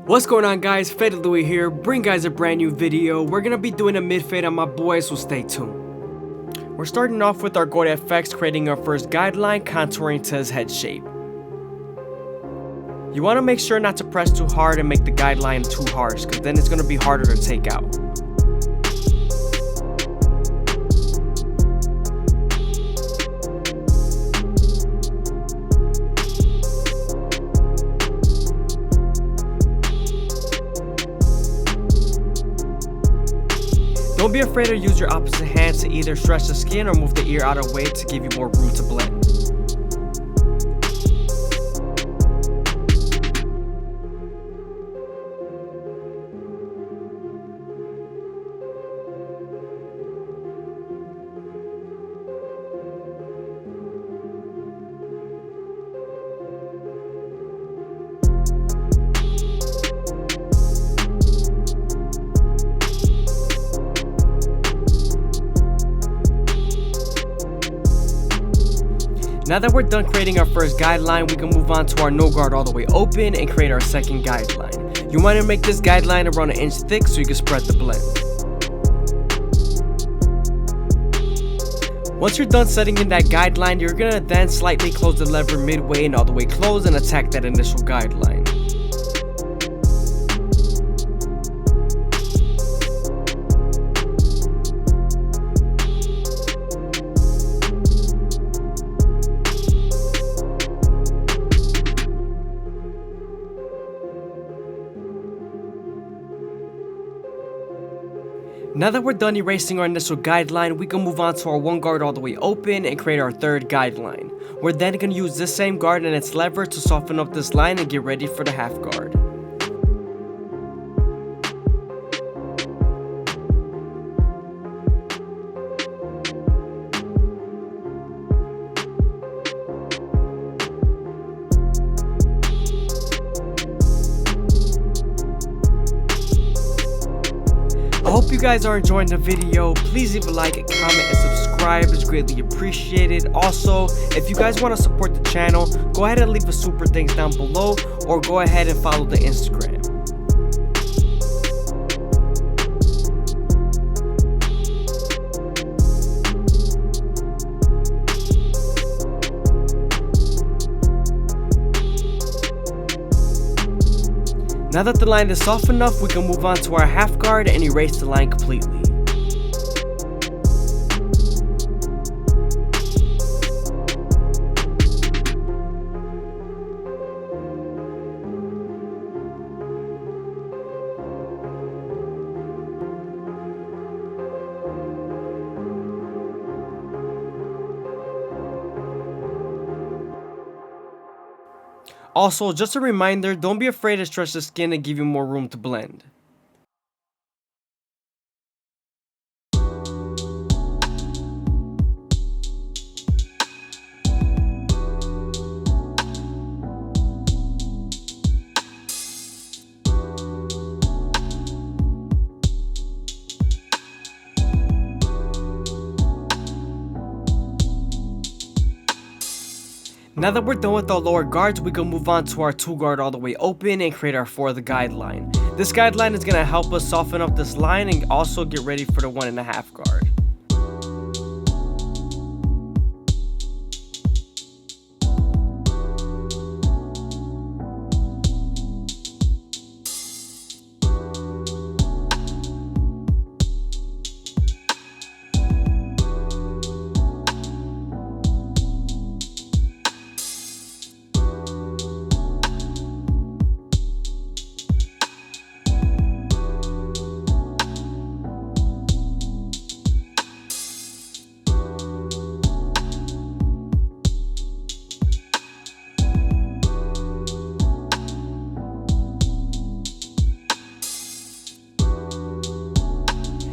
What's going on, guys? FadeitLuie here, bring guys a brand new video. We're gonna be doing a mid fade on my boy, so stay tuned. We're starting off with our Goat FX, creating our first guideline, contouring to his head shape. You want to make sure not to press too hard and make the guideline too harsh, because then it's gonna be harder to take out. Don't be afraid to use your opposite hand to either stretch the skin or move the ear out of the way to give you more room to blend. Now that we're done creating our first guideline, we can move on to our no guard all the way open and create our second guideline. You want to make this guideline around 1 inch thick so you can spread the blend. Once you're done setting in that guideline, you're going to then slightly close the lever midway and all the way close and attack that initial guideline. Now that we're done erasing our initial guideline, we can move on to our 1 guard all the way open and create our third guideline. We're then going to use this same guard and its lever to soften up this line and get ready for the half guard. I hope you guys are enjoying the video. Please leave a like, comment, and subscribe. It's greatly appreciated. Also, if you guys want to support the channel, go ahead and leave the super thanks down below, or go ahead and follow the Instagram. Now that the line is soft enough, we can move on to our half guard and erase the line completely. Also, just a reminder, don't be afraid to stretch the skin and give you more room to blend. Now that we're done with our lower guards, we can move on to our 2 guard all the way open and create our 4th guideline. This guideline is going to help us soften up this line and also get ready for the 1.5 guard.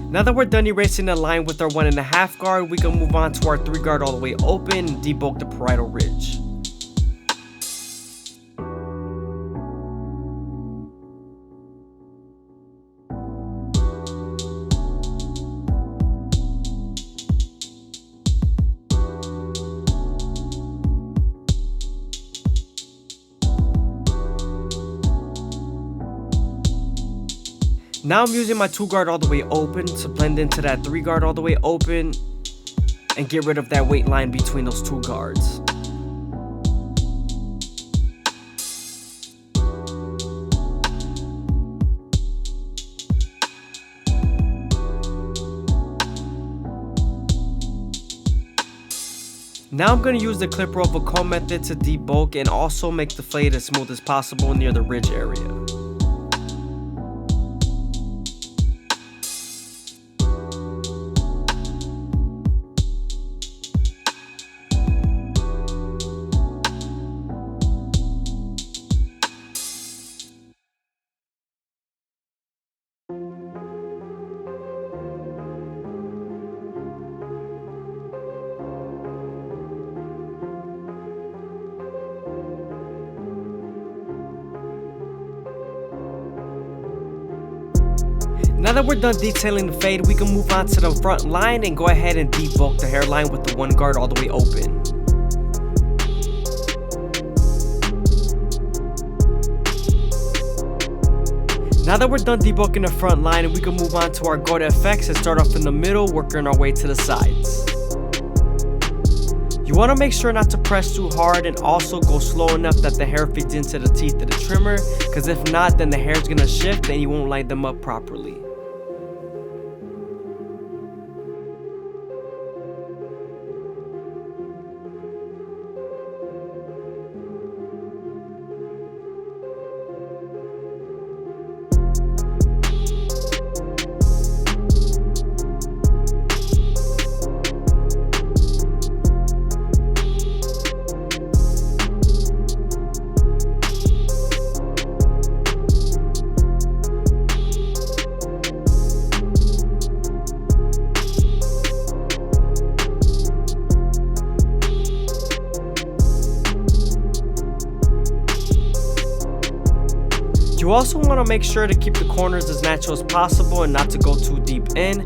Now that we're done erasing the line with our 1.5 guard, we can move on to our 3 guard all the way open and debulk the parietal ridge. Now I'm using my 2 guard all the way open to blend into that 3 guard all the way open and get rid of that weight line between those 2 guards. Now I'm going to use the clipper over comb method to debulk and also make the fade as smooth as possible near the ridge area. Now that we're done detailing the fade, we can move on to the front line and go ahead and debulk the hairline with the 1 guard all the way open. Now that we're done debulking the front line, we can move on to our Go to Effects and start off in the middle, working our way to the sides. You want to make sure not to press too hard and also go slow enough that the hair feeds into the teeth of the trimmer, because if not, then the hair is going to shift and you won't line them up properly. You also want to make sure to keep the corners as natural as possible and not to go too deep in.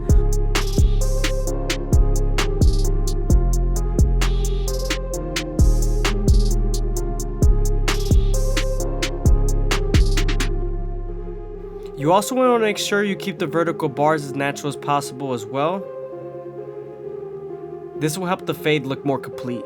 You also want to make sure you keep the vertical bars as natural as possible as well. This will help the fade look more complete.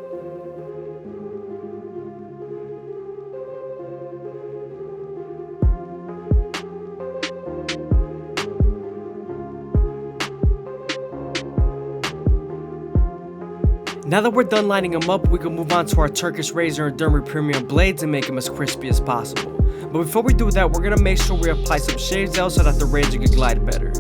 Now that we're done lining them up, we can move on to our Turkish razor and Dermy Premium blades and make them as crispy as possible. But before we do that, we're going to make sure we apply some shave gel so that the razor can glide better.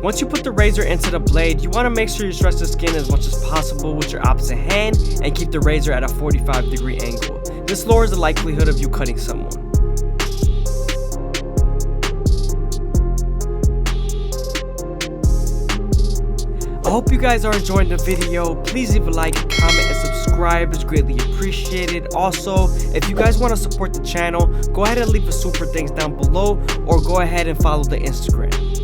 Once you put the razor into the blade, you want to make sure you stretch the skin as much as possible with your opposite hand and keep the razor at a 45-degree angle. This lowers the likelihood of you cutting someone. I hope you guys are enjoying the video. Please leave a like, comment, and subscribe. It's greatly appreciated. Also, if you guys want to support the channel, go ahead and leave a super thanks down below or go ahead and follow the Instagram.